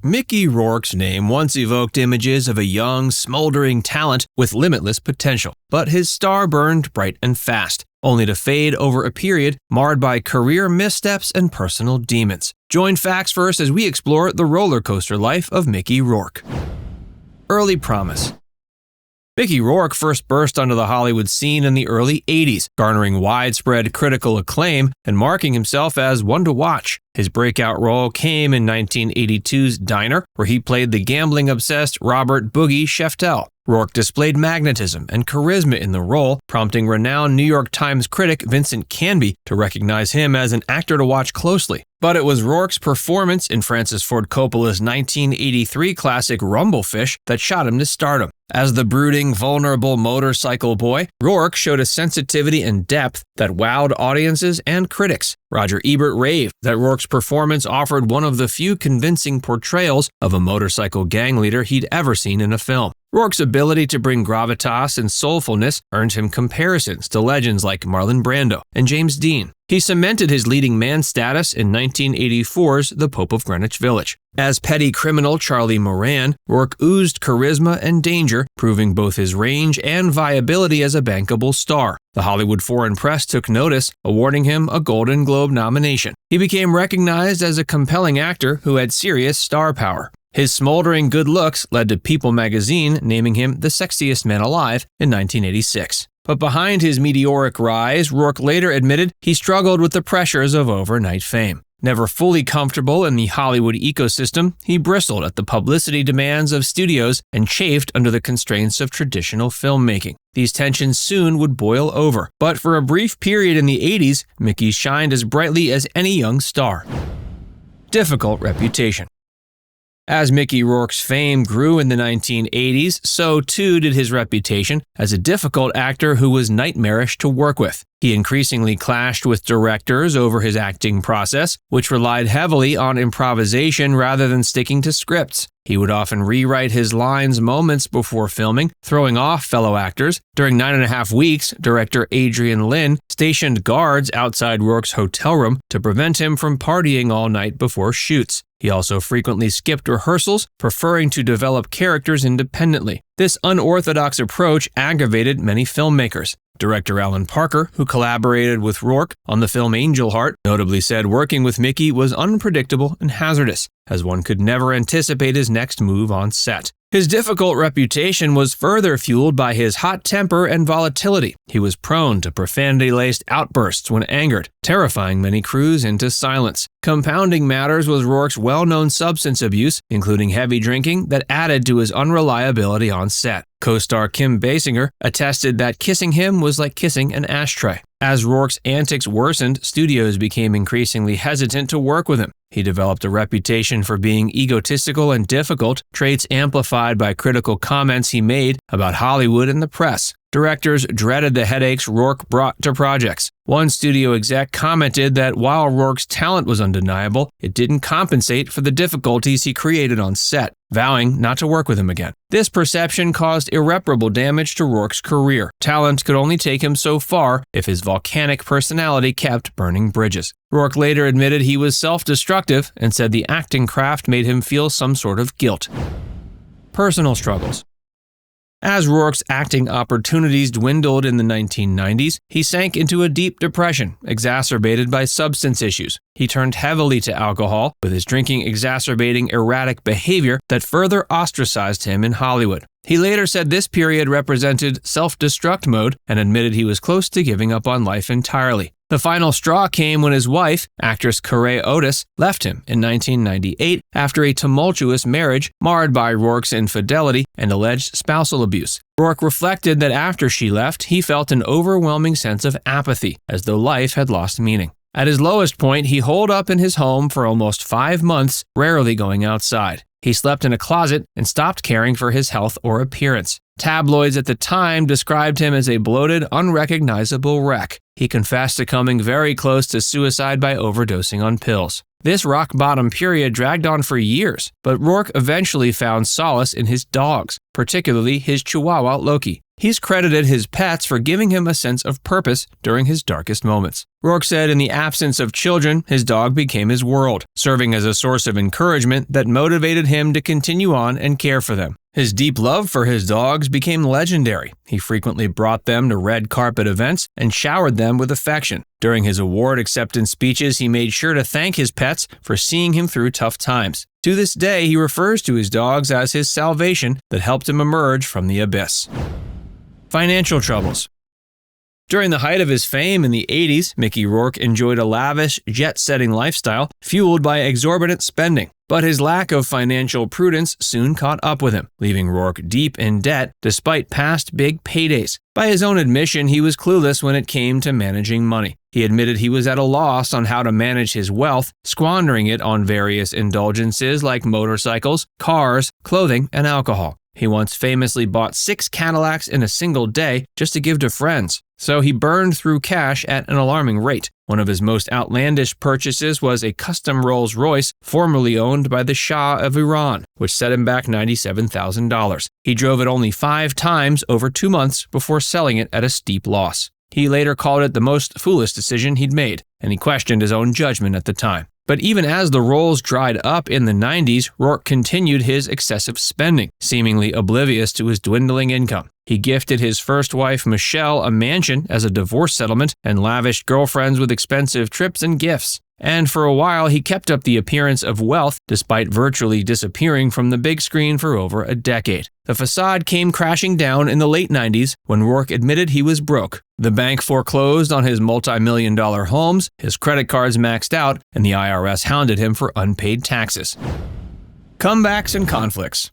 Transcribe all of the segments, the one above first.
Mickey Rourke's name once evoked images of a young, smoldering talent with limitless potential, but his star burned bright and fast, only to fade over a period marred by career missteps and personal demons. Join Facts First as we explore the roller coaster life of Mickey Rourke. Early promise. Mickey Rourke first burst onto the Hollywood scene in the early 80s, garnering widespread critical acclaim and marking himself as one to watch. His breakout role came in 1982's Diner, where he played the gambling-obsessed Robert Boogie Chafed. Rourke displayed magnetism and charisma in the role, prompting renowned New York Times critic Vincent Canby to recognize him as an actor to watch closely. But it was Rourke's performance in Francis Ford Coppola's 1983 classic Rumblefish that shot him to stardom. As the brooding, vulnerable motorcycle boy, Rourke showed a sensitivity and depth that wowed audiences and critics. Roger Ebert raved that Rourke's performance offered one of the few convincing portrayals of a motorcycle gang leader he'd ever seen in a film. Rourke's ability to bring gravitas and soulfulness earned him comparisons to legends like Marlon Brando and James Dean. He cemented his leading man status in 1984's The Pope of Greenwich Village. As petty criminal Charlie Moran, Rourke oozed charisma and danger, proving both his range and viability as a bankable star. The Hollywood Foreign Press took notice, awarding him a Golden Globe nomination. He became recognized as a compelling actor who had serious star power. His smoldering good looks led to People magazine naming him the sexiest man alive in 1986. But behind his meteoric rise, Rourke later admitted he struggled with the pressures of overnight fame. Never fully comfortable in the Hollywood ecosystem, he bristled at the publicity demands of studios and chafed under the constraints of traditional filmmaking. These tensions soon would boil over, but for a brief period in the 80s, Mickey shined as brightly as any young star. Difficult reputation. As Mickey Rourke's fame grew in the 1980s, so too did his reputation as a difficult actor who was nightmarish to work with. He increasingly clashed with directors over his acting process, which relied heavily on improvisation rather than sticking to scripts. He would often rewrite his lines moments before filming, throwing off fellow actors. During 9.5 weeks, director Adrian Lyne stationed guards outside Rourke's hotel room to prevent him from partying all night before shoots. He also frequently skipped rehearsals, preferring to develop characters independently. This unorthodox approach aggravated many filmmakers. Director Alan Parker, who collaborated with Rourke on the film Angel Heart, notably said working with Mickey was unpredictable and hazardous, as one could never anticipate his next move on set. His difficult reputation was further fueled by his hot temper and volatility. He was prone to profanity-laced outbursts when angered, terrifying many crews into silence. Compounding matters was Rourke's well-known substance abuse, including heavy drinking, that added to his unreliability on set. Co-star Kim Basinger attested that kissing him was like kissing an ashtray. As Rourke's antics worsened, studios became increasingly hesitant to work with him. He developed a reputation for being egotistical and difficult, traits amplified by critical comments he made about Hollywood and the press. Directors dreaded the headaches Rourke brought to projects. One studio exec commented that while Rourke's talent was undeniable, it didn't compensate for the difficulties he created on set, vowing not to work with him again. This perception caused irreparable damage to Rourke's career. Talent could only take him so far if his volcanic personality kept burning bridges. Rourke later admitted he was self-destructive and said the acting craft made him feel some sort of guilt. Personal struggles. As Rourke's acting opportunities dwindled in the 1990s, he sank into a deep depression, exacerbated by substance issues. He turned heavily to alcohol, with his drinking exacerbating erratic behavior that further ostracized him in Hollywood. He later said this period represented self-destruct mode and admitted he was close to giving up on life entirely. The final straw came when his wife, actress Corey Otis, left him in 1998 after a tumultuous marriage marred by Rourke's infidelity and alleged spousal abuse. Rourke reflected that after she left, he felt an overwhelming sense of apathy, as though life had lost meaning. At his lowest point, he holed up in his home for almost 5 months, rarely going outside. He slept in a closet and stopped caring for his health or appearance. Tabloids at the time described him as a bloated, unrecognizable wreck. He confessed to coming very close to suicide by overdosing on pills. This rock-bottom period dragged on for years, but Rourke eventually found solace in his dogs, particularly his Chihuahua Loki. He's credited his pets for giving him a sense of purpose during his darkest moments. Rourke said in the absence of children, his dog became his world, serving as a source of encouragement that motivated him to continue on and care for them. His deep love for his dogs became legendary. He frequently brought them to red carpet events and showered them with affection. During his award acceptance speeches, he made sure to thank his pets for seeing him through tough times. To this day, he refers to his dogs as his salvation that helped him emerge from the abyss. Financial troubles. During the height of his fame in the 80s, Mickey Rourke enjoyed a lavish, jet-setting lifestyle fueled by exorbitant spending. But his lack of financial prudence soon caught up with him, leaving Rourke deep in debt despite past big paydays. By his own admission, he was clueless when it came to managing money. He admitted he was at a loss on how to manage his wealth, squandering it on various indulgences like motorcycles, cars, clothing, and alcohol. He once famously bought 6 Cadillacs in a single day just to give to friends. So he burned through cash at an alarming rate. One of his most outlandish purchases was a custom Rolls-Royce formerly owned by the Shah of Iran, which set him back $97,000. He drove it only 5 times over 2 months before selling it at a steep loss. He later called it the most foolish decision he'd made, and he questioned his own judgment at the time. But even as the Rolls dried up in the 90s, Rourke continued his excessive spending, seemingly oblivious to his dwindling income. He gifted his first wife, Michelle, a mansion as a divorce settlement and lavished girlfriends with expensive trips and gifts. And for a while, he kept up the appearance of wealth despite virtually disappearing from the big screen for over a decade. The facade came crashing down in the late 90s when Rourke admitted he was broke. The bank foreclosed on his multi-million-dollar homes, his credit cards maxed out, and the IRS hounded him for unpaid taxes. Comebacks and conflicts.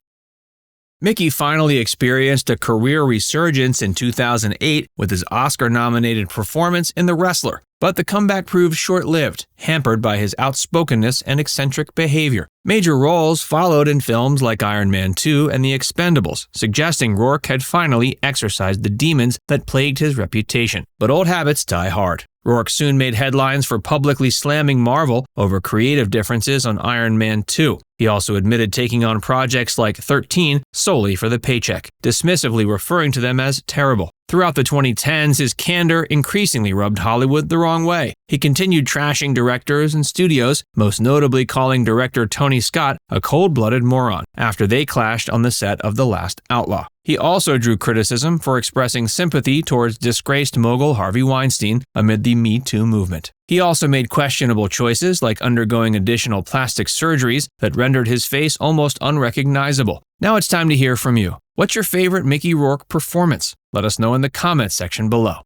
Mickey finally experienced a career resurgence in 2008 with his Oscar-nominated performance in The Wrestler, but the comeback proved short-lived, hampered by his outspokenness and eccentric behavior. Major roles followed in films like Iron Man 2 and The Expendables, suggesting Rourke had finally exorcised the demons that plagued his reputation. But old habits die hard. Rourke soon made headlines for publicly slamming Marvel over creative differences on Iron Man 2. He also admitted taking on projects like 13 solely for the paycheck, dismissively referring to them as terrible. Throughout the 2010s, his candor increasingly rubbed Hollywood the wrong way. He continued trashing directors and studios, most notably calling director Tony Scott a cold-blooded moron after they clashed on the set of The Last Outlaw. He also drew criticism for expressing sympathy towards disgraced mogul Harvey Weinstein amid the Me Too movement. He also made questionable choices like undergoing additional plastic surgeries that rendered his face almost unrecognizable. Now it's time to hear from you. What's your favorite Mickey Rourke performance? Let us know in the comments section below.